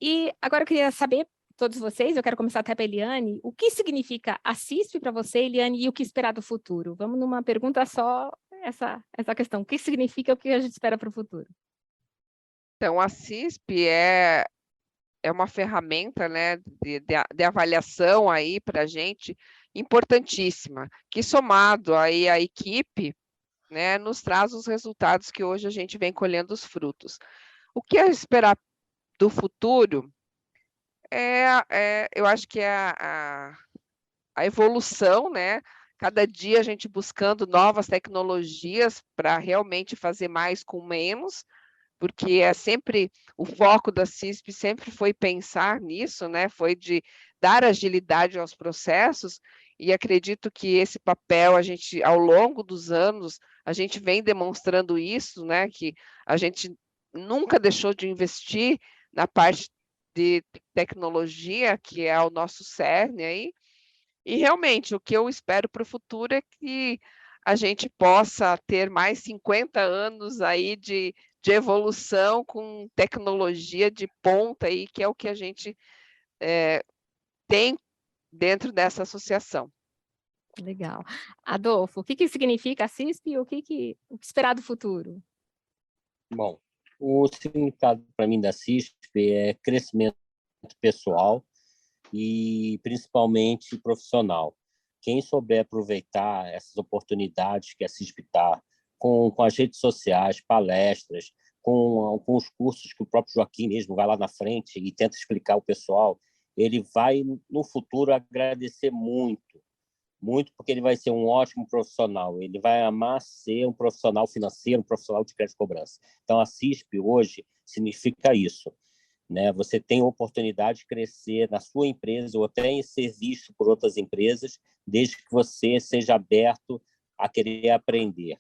E agora eu queria saber, todos vocês, eu quero começar até para a Eliane, o que significa a CISP para você, Eliane, e o que esperar do futuro? Vamos numa pergunta só, essa questão. O que significa, o que a gente espera para o futuro? Então, a CISP é uma ferramenta, né, de avaliação aí para a gente importantíssima, que somado aí à equipe, né, nos traz os resultados que hoje a gente vem colhendo os frutos. O que é esperar do futuro eu acho que é a evolução, né? Cada dia a gente buscando novas tecnologias para realmente fazer mais com menos, porque é sempre o foco da CISP sempre foi pensar nisso, né? Foi de dar agilidade aos processos, e acredito que esse papel a gente, ao longo dos anos, a gente vem demonstrando isso, né? Que a gente nunca deixou de investir na parte de tecnologia, que é o nosso cerne aí, e realmente o que eu espero para o futuro é que a gente possa ter mais 50 anos aí de evolução com tecnologia de ponta aí, que é o que a gente tem dentro dessa associação. Legal. Adolfo, o que significa a CISP e o que esperar do futuro? Bom, o significado para mim da CISP é crescimento pessoal e principalmente profissional. Quem souber aproveitar essas oportunidades que a CISP está, com as redes sociais, palestras, com os cursos que o próprio Joaquim mesmo vai lá na frente e tenta explicar ao pessoal, ele vai, no futuro, agradecer muito, muito, porque ele vai ser um ótimo profissional. Ele vai amar ser um profissional financeiro, um profissional de crédito e cobrança. Então, a CISP hoje significa isso, né? Você tem a oportunidade de crescer na sua empresa ou até ser visto por outras empresas, desde que você seja aberto a querer aprender.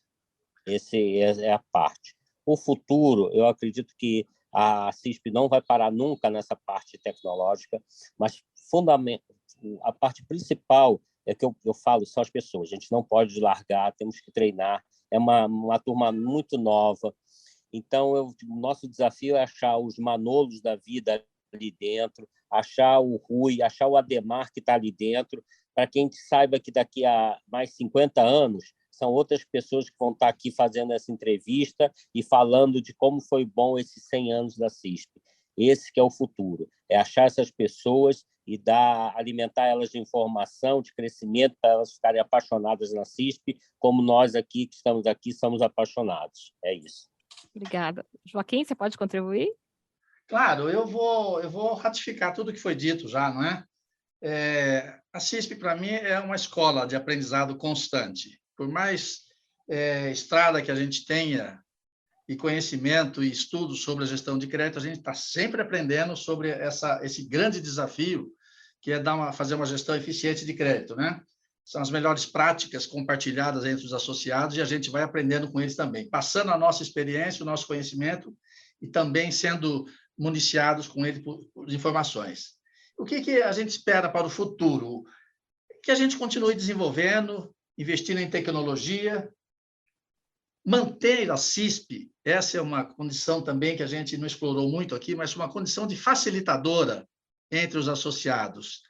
Essa é a parte. O futuro, eu acredito que a CISP não vai parar nunca nessa parte tecnológica, mas a parte principal é que eu falo, são as pessoas. A gente não pode largar, temos que treinar. É uma turma muito nova. Então, o nosso desafio é achar os Manolos da vida ali dentro, achar o Rui, achar o Ademar que está ali dentro, para que a gente saiba que daqui a mais 50 anos são outras pessoas que vão estar aqui fazendo essa entrevista e falando de como foi bom esses 100 anos da CISP. Esse que é o futuro, é achar essas pessoas e alimentar elas de informação, de crescimento, para elas ficarem apaixonadas na CISP, como nós aqui que estamos aqui somos apaixonados. É isso. Obrigada. Joaquim, você pode contribuir? Claro, eu vou ratificar tudo que foi dito já, não é? A CISP, para mim, é uma escola de aprendizado constante. Por mais estrada que a gente tenha, e conhecimento e estudos sobre a gestão de crédito, a gente está sempre aprendendo sobre esse grande desafio, que é fazer uma gestão eficiente de crédito, né? São as melhores práticas compartilhadas entre os associados e a gente vai aprendendo com eles também, passando a nossa experiência, o nosso conhecimento e também sendo municiados com ele por informações. O que a gente espera para o futuro? Que a gente continue desenvolvendo, investindo em tecnologia, manter a CISP, essa é uma condição também que a gente não explorou muito aqui, mas uma condição de facilitadora entre os associados.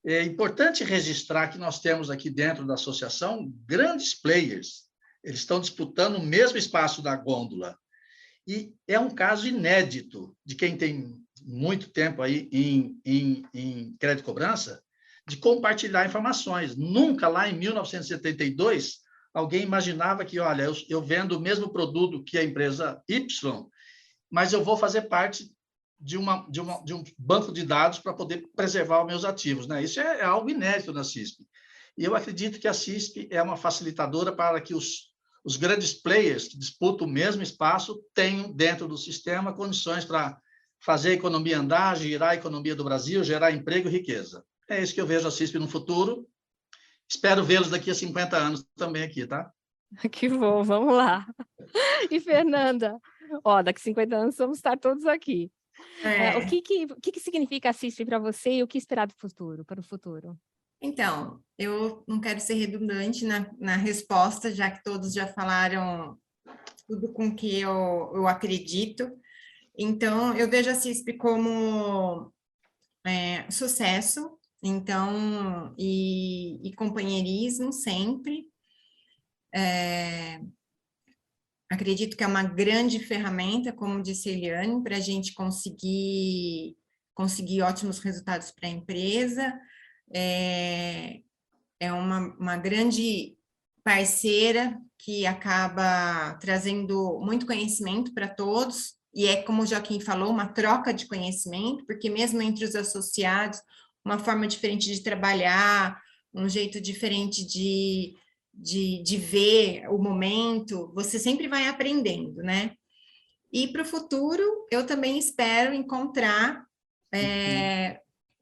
É importante registrar que nós temos aqui dentro da associação grandes players, eles estão disputando o mesmo espaço da gôndola, e é um caso inédito de quem tem muito tempo aí em crédito e cobrança, de compartilhar informações. Nunca lá em 1972 alguém imaginava que, olha, eu vendo o mesmo produto que a empresa Y, mas eu vou fazer parte de um banco de dados para poder preservar os meus ativos, né? Isso é algo inédito na CISP. E eu acredito que a CISP é uma facilitadora para que os grandes players que disputam o mesmo espaço tenham dentro do sistema condições para fazer a economia andar, girar a economia do Brasil, gerar emprego e riqueza. É isso que eu vejo a CISP no futuro. Espero vê-los daqui a 50 anos também aqui, tá? Que bom, vamos lá. E Fernanda, daqui a 50 anos vamos estar todos aqui. O que significa a CISP para você e o que esperar para o futuro? Então, eu não quero ser redundante na resposta, já que todos já falaram tudo com que eu acredito. Então, eu vejo a CISP como sucesso, então, e companheirismo sempre. Acredito que é uma grande ferramenta, como disse a Eliane, para a gente conseguir ótimos resultados para a empresa. É uma grande parceira que acaba trazendo muito conhecimento para todos, e é, como o Joaquim falou, uma troca de conhecimento, porque mesmo entre os associados, uma forma diferente de trabalhar, um jeito diferente de ver o momento, você sempre vai aprendendo, né? E para o futuro, eu também espero encontrar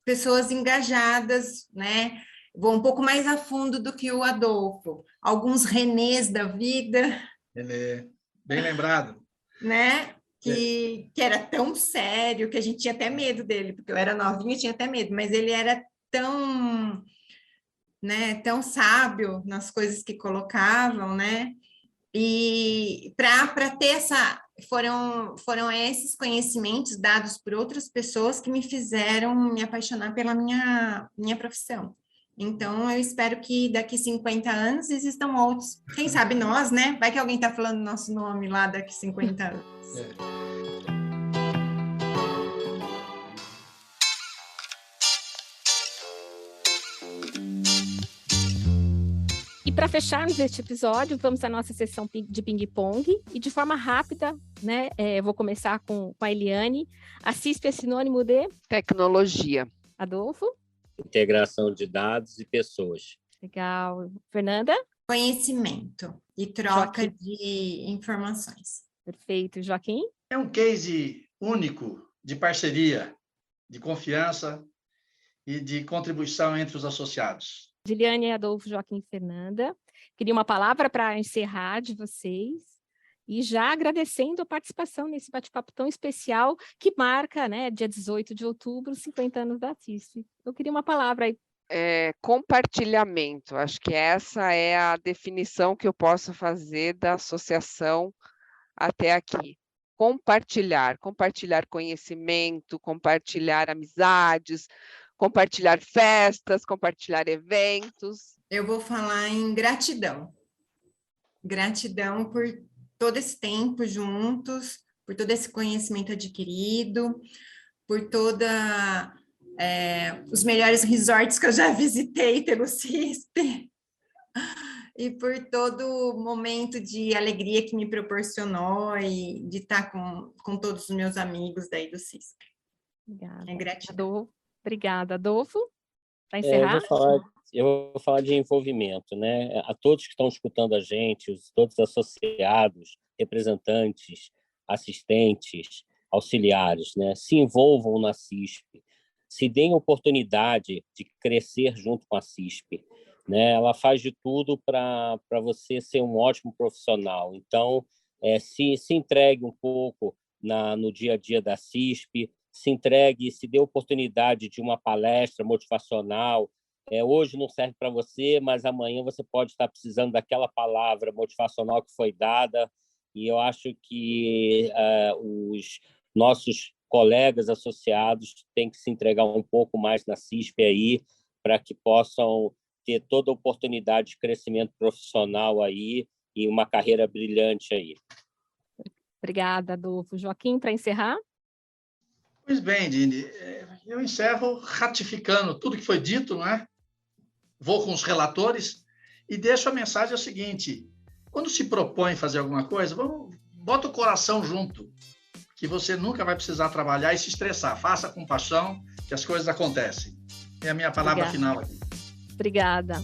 pessoas engajadas, né? Vou um pouco mais a fundo do que o Adolfo. Alguns Renês da vida. Ele bem lembrado. Né? Que era tão sério que a gente tinha até medo dele, porque eu era novinha e tinha até medo, mas ele era tão, né, tão sábio nas coisas que colocavam, né? E para ter essa... Foram esses conhecimentos dados por outras pessoas que me fizeram me apaixonar pela minha profissão. Então, eu espero que daqui 50 anos existam outros. Quem sabe nós, né? Vai que alguém está falando nosso nome lá daqui 50 anos. E para fecharmos este episódio, vamos à nossa sessão de ping-pong. E de forma rápida, né? Vou começar com a Eliane. A CISP é sinônimo de? Tecnologia. Adolfo? Integração de dados e pessoas. Legal. Fernanda? Conhecimento e troca Joaquim. de informações. Perfeito. Joaquim? É um case único de parceria, de confiança e de contribuição entre os associados. Giliane, Adolfo, Joaquim e Fernanda. Queria uma palavra para encerrar de vocês. E já agradecendo a participação nesse bate-papo tão especial que marca, né, dia 18 de outubro, 50 anos da CISP. Eu queria uma palavra aí. Compartilhamento. Acho que essa é a definição que eu posso fazer da associação até aqui. Compartilhar conhecimento, compartilhar amizades, compartilhar festas, compartilhar eventos. Eu vou falar em gratidão. Gratidão por todo esse tempo juntos, por todo esse conhecimento adquirido, por os melhores resorts que eu já visitei pelo CISP, e por todo momento de alegria que me proporcionou e de estar com todos os meus amigos daí do CISP. Obrigada. É gratidão. Obrigada. Adolfo, para encerrar? Eu vou falar de envolvimento, né? A todos que estão escutando a gente, todos os associados, representantes, assistentes, auxiliares, né? Se envolvam na CISP, se deem oportunidade de crescer junto com a CISP, né? Ela faz de tudo para você ser um ótimo profissional. Então, se entregue um pouco no dia a dia da CISP, se entregue, se dê oportunidade de uma palestra motivacional. Hoje não serve para você, mas amanhã você pode estar precisando daquela palavra motivacional que foi dada. E eu acho que os nossos colegas associados têm que se entregar um pouco mais na CISP aí, para que possam ter toda a oportunidade de crescimento profissional aí e uma carreira brilhante aí. Obrigada, Adolfo. Joaquim, para encerrar? Pois bem, Dini, eu encerro ratificando tudo que foi dito, não é? Vou com os relatores e deixo a mensagem seguinte: quando se propõe fazer alguma coisa, bota o coração junto, que você nunca vai precisar trabalhar e se estressar. Faça com paixão, que as coisas acontecem. É a minha palavra final aqui. Obrigada.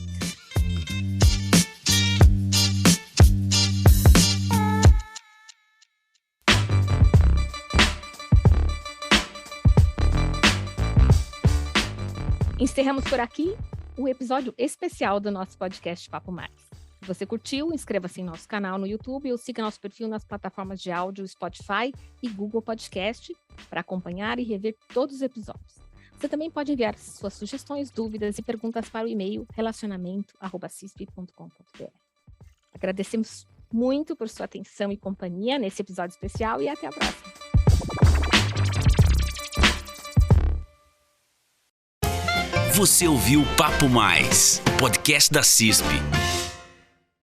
Encerramos por aqui o episódio especial do nosso podcast Papo Mais. Se você curtiu, inscreva-se em nosso canal no YouTube ou siga nosso perfil nas plataformas de áudio Spotify e Google Podcast para acompanhar e rever todos os episódios. Você também pode enviar suas sugestões, dúvidas e perguntas para o e-mail relacionamento@cisp.com.br. Agradecemos muito por sua atenção e companhia nesse episódio especial e até a próxima. Você ouviu Papo Mais, podcast da CISP.